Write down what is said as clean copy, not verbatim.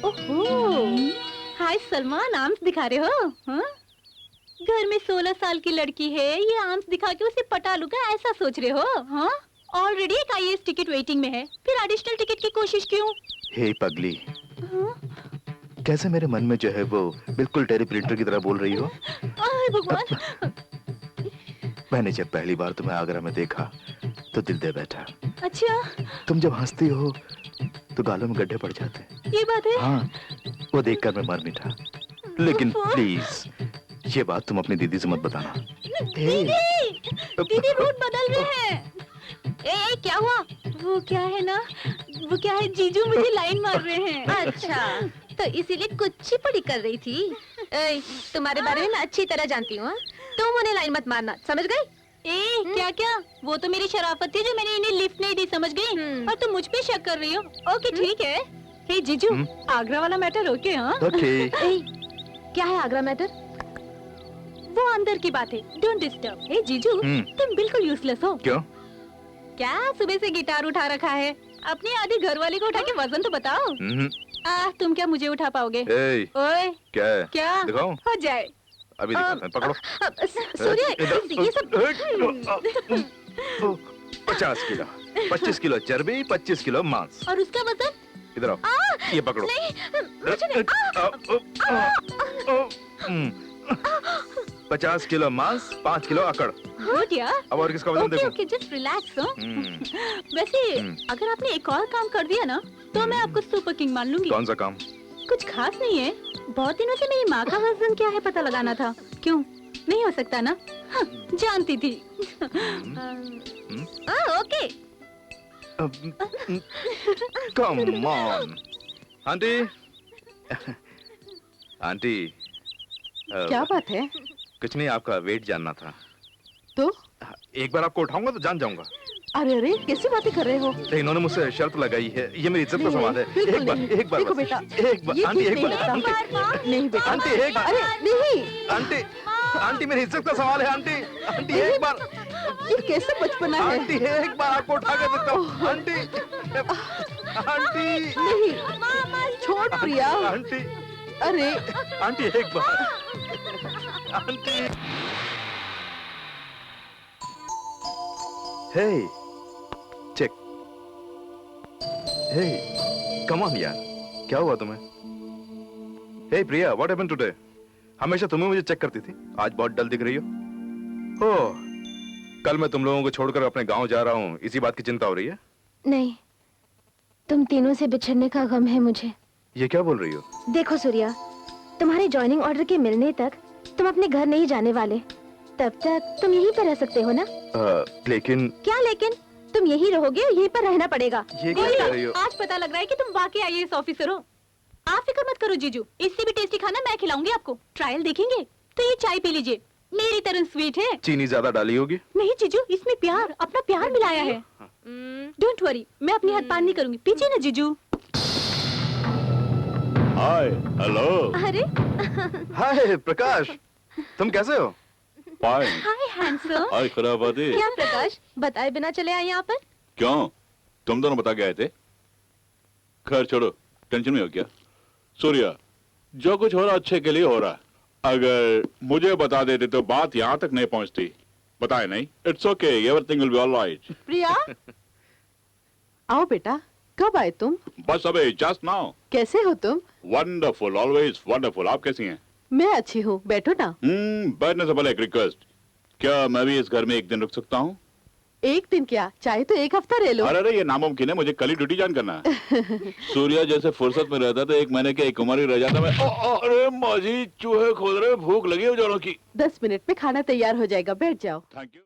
ओहो, हाय सलमान, आर्म्स दिखा रहे हो? हाँ? घर में 16 साल की लड़की है, ये आर्म्स दिखा के उसे पटा लूंगा ऐसा सोच रहे हो? हाँ? ऑलरेडी एक आईएएस टिकट वेटिंग में है, फिर एडिशनल टिकट की कोशिश क्यों? हे पगली, हाँ? कैसे मेरे मन में जो है वो बिल्कुल टेरी प्रिंटर की तरह बोल रही हो? आय भगवान! मैंने जब पहली बार तुम्हें आगरा में देखा तो दिल दे बैठा। अच्छा? तुम जब हंसती हो तो गालों में गड्ढे पड़ जाते हैं। ये बात है? हाँ, वो देखकर मैं मर मिटा। लेकिन प्लीज ये बात तुम अपनी दीदी से मत बताना। दीदी रूट बदल रहे हैं। ए, क्या हुआ? वो क्या है जीजू मुझे लाइन मार रहे हैं। अच्छा, तो इसीलिए कुछ चिपड़ी कर रही थी। ए, तुम्हारे बारे में मैं अच्छी तरह जानती हूँ। तुम उन्हें लाइन मत मारना, समझ गई? क्या? वो तो मेरी शराफत थी जो मैंने इन्हें लिफ्ट नहीं दी, समझ गई? और तुम मुझ पे शक कर रही हो? ओके ठीक है। हे जीजू, आगरा वाला मैटर ओके? हाँ ओके। क्या है आगरा मैटर? वो अंदर की बात है, डोंट डिस्टर्ब। हे जीजू, तुम बिल्कुल यूजलेस हो। क्यों? क्या सुबह से गिटार उठा रखा है? अपनी आधी घरवाली को उठा के वजन तो बताओ। तुम क्या मुझे उठा पाओगे? ओए क्या है? क्या दिखाओ? हो जाए? अभी दिखाते हैं, पकड़ो। सूर्य, ये सब 50 किलो, 25 किलो चर्बी, 25 किलो मांस। और उसका वजन? इधर आओ, ये पकड़ो। नहीं, मुझे नहीं। 50 किलो मांस, 5 किलो अकड़। गुड यार। अब और किसका वजन देखो? Okay, just relax. वैसे अगर आपने एक और काम कर दिया ना, तो मैं आपको सुपर किंग मान लूंगी। कौन सा काम? कुछ खास नहीं है, बहुत दिनों से मेरी माँ का वजन क्या है पता लगाना था। क्यों नहीं हो सकता ना? हाँ, जानती थी। Okay. Come on aunty. Aunty, क्या बात है? कुछ नहीं, आपका वेट जानना था। तो एक बार आपको उठाऊंगा तो जान जाऊंगा। अरे कैसी बातें कर रहे हो? तो इन्होंने मुझसे शर्त लगाई है, ये मेरी इज्जत का सवाल है। एक बार देखो बस। बेटा, एक बार आंटी, एक बार। नहीं बेटा, आंटी एक बार। अरे नहीं, आंटी, आंटी मेरी इज्जत का सवाल है। आंटी, आंटी एक बार। ये कैसे बचपना है? आंटी एक बार आपको उठा के देता हूँ। आंटी, आंटी नहीं, छोड़ प्रिया। आंटी, अरे आंटी एक बार। Aunty. Hey, check. Hey, come on यार, क्या हुआ तुम्हें? Hey Priya, what happened today? हमेशा तुम्हें मुझे चेक करती थी, आज बहुत डल दिख रही हो। ओह, कल मैं तुम लोगों को छोड़कर अपने गांव जा रहा हूँ, इसी बात की चिंता हो रही है? नहीं, तुम तीनों से बिछड़ने का गम है मुझे। ये क्या बोल रही हो? देखो सूर्या, तुम्हारे जॉइनिंग ऑर्डर के मिलने तक तुम अपने घर नहीं जाने वाले। तब तक तुम यहीं पर रह सकते हो ना? लेकिन क्या लेकिन? तुम यहीं रहोगे और यहीं पर रहना पड़ेगा। ये क्या कह रही हो? आज पता लग रहा है कि तुम वाकई आईएएस ऑफिसर हो। आप फिक्र मत करो जीजू, इससे भी टेस्टी खाना मैं खिलाऊंगी आपको। ट्रायल देखेंगे तो ये चाय पी लीजिए, मेरी तरह स्वीट है। चीनी ज्यादा डाली होगी? नहीं जीजू, इसमें प्यार, अपना प्यार मिलाया है। डोंट वरी, मैं अपनी हाथ पान नहीं करूंगी। पीछे ना जीजू। हाय, हेलो। अरे हाय प्रकाश, तुम कैसे हो? फाइन। हाय हैंडसम। हाय खराबादी। क्या प्रकाश, बताए बिना चले आए यहाँ पर? क्यों, तुम दोनों बता के आए थे? खैर छोड़ो, टेंशन में हो क्या? सूर्या, जो कुछ हो रहा अच्छे के लिए हो रहा। अगर मुझे बता देते तो बात यहाँ तक नहीं पहुँचती। बताए नहीं, it's okay, everything will be alright. Priya, आओ बेटा, कब आए तुम? बस अबे, जस्ट नाउ। कैसे हो तुम? Wonderful, always wonderful. आप कैसी हैं? मैं अच्छी हूँ, बैठो ना। बैठने से पहले एक रिक्वेस्ट, क्या मैं भी इस घर में एक दिन रुक सकता हूँ? एक दिन क्या, चाहे तो एक हफ्ता रह लो। अरे ये नामुमकिन है, मुझे कल ही ड्यूटी ज्वाइन करना है। सूर्या जैसे फुर्सत में रहता तो एक महीने के एक उम्र ही रह जाता मैं। अरे माजी, चूहे खोद रहे, भूख लगी है बेचारों की। 10 मिनट में खाना तैयार हो जाएगा, बैठ जाओ। Thank you.